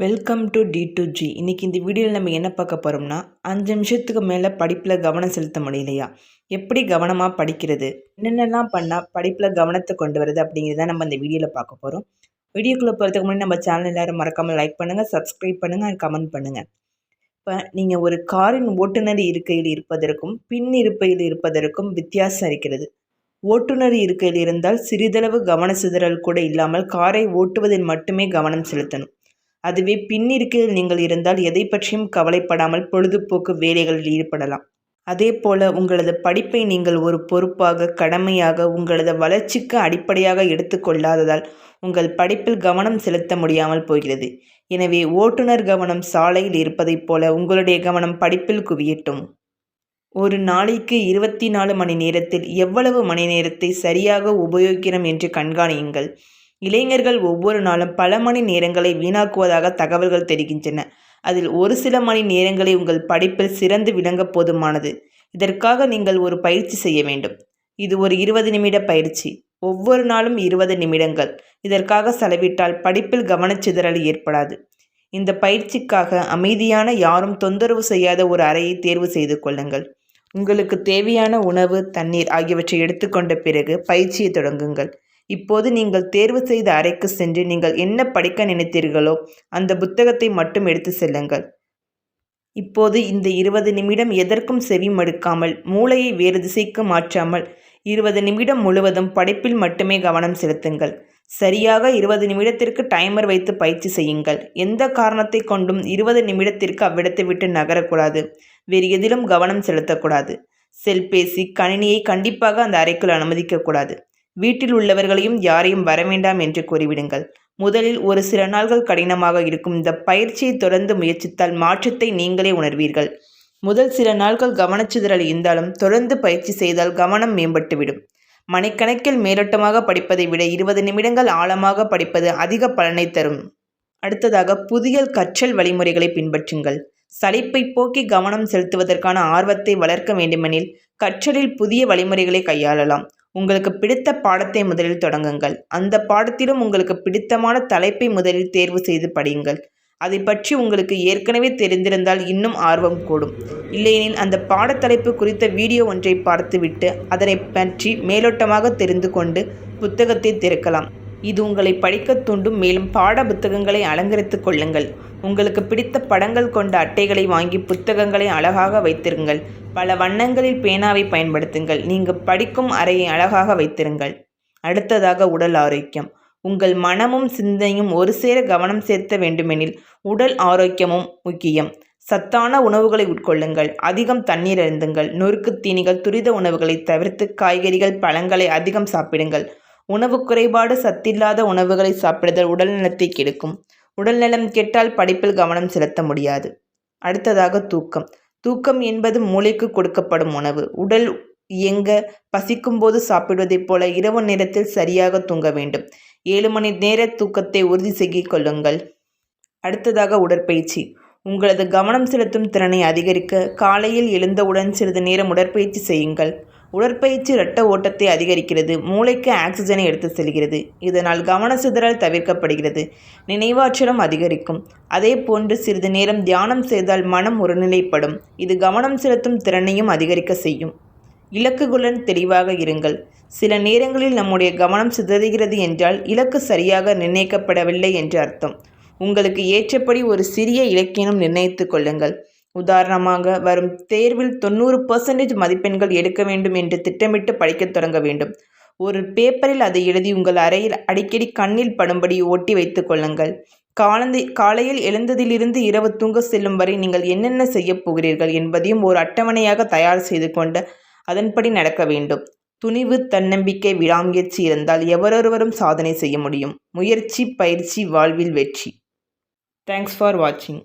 Welcome to D2G. இன்றைக்கி இந்த வீடியோவில் நம்ம என்ன பார்க்க போகிறோம்னா 5 நிமிஷத்துக்கு மேலே படிப்பில் கவனம் செலுத்த முடியலையா, எப்படி கவனமாக படிக்கிறது, என்னென்னலாம் பண்ணால் படிப்பில் கவனத்தை கொண்டு வருது அப்படிங்கிறத நம்ம இந்த வீடியோவில் பார்க்க போகிறோம். வீடியோக்குள்ளே போகிறதுக்கு முன்னாடி நம்ம சேனல் எல்லோரும் மறக்காமல் லைக் பண்ணுங்கள், சப்ஸ்கிரைப் பண்ணுங்கள் அண்ட் கமெண்ட் பண்ணுங்கள். இப்போ நீங்கள் ஒரு காரின் ஓட்டுநர் இருக்கையில் இருப்பதற்கும் பின் இருப்பையில் இருப்பதற்கும் வித்தியாசம் இருக்கிறது. ஓட்டுநர் இருக்கையில் இருந்தால் சிறிதளவு கவன சிதறல் கூட இல்லாமல் காரை ஓட்டுவதில் மட்டுமே கவனம் செலுத்தணும். அதுவே பின்னிருக்கையில் நீங்கள் இருந்தால் எதை பற்றியும் கவலைப்படாமல் பொழுதுபோக்கு வேலைகளில் ஈடுபடலாம். அதே போல உங்களது படிப்பை நீங்கள் ஒரு பொறுப்பாக, கடமையாக, உங்களது வளர்ச்சிக்கு அடிப்படையாக எடுத்துக்கொள்ளாததால் உங்கள் படிப்பில் கவனம் செலுத்த முடியாமல் போகிறது. எனவே ஓட்டுநர் கவனம் சாலையில் இருப்பதைப் போல உங்களுடைய கவனம் படிப்பில் குவியட்டும். ஒரு நாளைக்கு 24 மணி நேரத்தில் எவ்வளவு மணி நேரத்தை சரியாக உபயோகிக்கிறோம் என்று கண்காணியுங்கள். இளைஞர்கள் ஒவ்வொரு நாளும் பல மணி நேரங்களை வீணாக்குவதாக தகவல்கள் தெரிகின்றன. அதில் ஒரு சில மணி நேரங்களை உங்கள் படிப்பில் சிறந்து விளங்க போதுமானது. இதற்காக நீங்கள் ஒரு பயிற்சி செய்ய வேண்டும். இது ஒரு 20 நிமிட பயிற்சி. ஒவ்வொரு நாளும் 20 நிமிடங்கள் இதற்காக செலவிட்டால் படிப்பில் கவனச்சிதறல் ஏற்படாது. இந்த பயிற்சிக்காக அமைதியான, யாரும் தொந்தரவு செய்யாத ஒரு அறையை தேர்வு செய்து கொள்ளுங்கள். உங்களுக்கு தேவையான உணவு, தண்ணீர் ஆகியவற்றை எடுத்துக்கொண்ட பிறகு பயிற்சியை தொடங்குங்கள். இப்போது நீங்கள் தேர்வு செய்த அறைக்கு சென்று நீங்கள் என்ன படிக்க நினைத்தீர்களோ அந்த புத்தகத்தை மட்டும் எடுத்து செல்லுங்கள். இப்போது இந்த 20 நிமிடம் எதற்கும் செவி மடுக்காமல், மூளையை வேறு திசைக்கு மாற்றாமல் 20 நிமிடம் முழுவதும் படிப்பில் மட்டுமே கவனம் செலுத்துங்கள். சரியாக 20 நிமிடத்திற்கு டைமர் வைத்து பயிற்சி செய்யுங்கள். எந்த காரணத்தை கொண்டும் 20 நிமிடத்திற்கு அவ்விடத்தை விட்டு நகரக்கூடாது. வேறு எதிலும் கவனம் செலுத்தக்கூடாது. செல்பேசி, கணினியை கண்டிப்பாக அந்த அறைக்குள் அனுமதிக்கக்கூடாது. வீட்டில் உள்ளவர்களையும் யாரையும் வரவேண்டாம் என்று கூறிவிடுங்கள். முதலில் ஒரு சில நாள்கள் கடினமாக இருக்கும். இந்த பயிற்சியை தொடர்ந்து முயற்சித்தால் மாற்றத்தை நீங்களே உணர்வீர்கள். முதல் சில நாட்கள் கவனச்சிதறல் இருந்தாலும் தொடர்ந்து பயிற்சி செய்தால் கவனம் மேம்பட்டுவிடும். மணிக்கணக்கில் மேலோட்டமாக படிப்பதை விட 20 நிமிடங்கள் ஆழமாக படிப்பது அதிக பலனை தரும். அடுத்ததாக புதிய கற்றல் வழிமுறைகளை பின்பற்றுங்கள். சலிப்பை போக்கி கவனம் செலுத்துவதற்கான ஆர்வத்தை வளர்க்க வேண்டுமெனில் கற்றலில் புதிய வழிமுறைகளை கையாளலாம். உங்களுக்கு பிடித்த பாடத்தை முதலில் தொடங்குங்கள். அந்த பாடத்திலும் உங்களுக்கு பிடித்தமான தலைப்பை முதலில் தேர்வு செய்து படியுங்கள். அதை பற்றி உங்களுக்கு ஏற்கனவே தெரிந்திருந்தால் இன்னும் ஆர்வம் கூடும். இல்லையெனில் அந்த பாடத்தலைப்பு குறித்த வீடியோ ஒன்றை பார்த்துவிட்டு அதனை பற்றி மேலோட்டமாக தெரிந்து கொண்டு புத்தகத்தை திறக்கலாம். இது உங்களை படிக்க தூண்டும். மேலும் பாட புத்தகங்களை அலங்கரித்து கொள்ளுங்கள். உங்களுக்கு பிடித்த படங்கள் கொண்ட அட்டைகளை வாங்கி புத்தகங்களை அழகாக வைத்திருங்கள். பல வண்ணங்களில் பேனாவை பயன்படுத்துங்கள். நீங்கள் படிக்கும் அறையை அழகாக வைத்திருங்கள். அடுத்ததாக உடல் ஆரோக்கியம். உங்கள் மனமும் சிந்தனையும் ஒரு சேர கவனம் செலுத்த வேண்டுமெனில் உடல் ஆரோக்கியமும் முக்கியம். சத்தான உணவுகளை உட்கொள்ளுங்கள். அதிகம் தண்ணீர் அருந்துங்கள். நொறுக்கு தீனிகள், துரித உணவுகளை தவிர்த்து காய்கறிகள், பழங்களை அதிகம் சாப்பிடுங்கள். உணவு குறைபாடு, சத்தில்லாத உணவுகளை சாப்பிடுதல் உடல் நலத்தை கெடுக்கும். உடல்நலம் கெட்டால் படிப்பில் கவனம் செலுத்த முடியாது. அடுத்ததாக தூக்கம். தூக்கம் என்பது மூளைக்கு கொடுக்கப்படும் உணவு. உடல் இயங்க பசிக்கும்போது சாப்பிடுவதைப் போல இரவு நேரத்தில் சரியாக தூங்க வேண்டும். 7 மணி நேர தூக்கத்தை உறுதி செய்து கொள்ளுங்கள். அடுத்ததாக உடற்பயிற்சி. உங்களது கவனம் செலுத்தும் திறனை அதிகரிக்க காலையில் எழுந்தவுடன் சிறிது நேரம் உடற்பயிற்சி செய்யுங்கள். உடற்பயிற்சி இரத்த ஓட்டத்தை அதிகரிக்கிறது. மூளைக்கு ஆக்சிஜனை எடுத்து செல்கிறது. இதனால் கவன சிதறல் தவிர்க்கப்படுகிறது. நினைவாற்றலும் அதிகரிக்கும். அதே போன்று சிறிது நேரம் தியானம் செய்தால் மனம் ஒருநிலைப்படும். இது கவனம் செலுத்தும் திறனையும் அதிகரிக்க செய்யும். இலக்குகளுடன் தெளிவாக இருங்கள். சில நேரங்களில் நம்முடைய கவனம் சிதறுகிறது என்றால் இலக்கு சரியாக நிர்ணயிக்கப்படவில்லை என்று அர்த்தம். உங்களுக்கு ஏற்றபடி ஒரு சிறிய இலக்கினம் நிர்ணயித்துக் கொள்ளுங்கள். உதாரணமாக, வரும் தேர்வில் 90% மதிப்பெண்கள் எடுக்க வேண்டும் என்று திட்டமிட்டு படிக்கத் தொடங்க வேண்டும். ஒரு பேப்பரில் அதை எழுதி உங்கள் அறையில் அடிக்கடி கண்ணில் படும்படி ஒட்டி வைத்துக் கொள்ளுங்கள். காலையில் எழுந்ததிலிருந்து இரவு தூங்க செல்லும் வரை நீங்கள் என்னென்ன செய்யப் போகிறீர்கள் என்பதையும் ஒரு அட்டவணையாக தயார் செய்து கொண்டு அதன்படி நடக்க வேண்டும். துணிவு, தன்னம்பிக்கை, விடாமுயற்சி இருந்தால் எவரொருவரும் சாதனை செய்ய முடியும். முயற்சி, பயிற்சி, வாழ்வில் வெற்றி. தேங்க்ஸ் ஃபார் வாட்சிங்.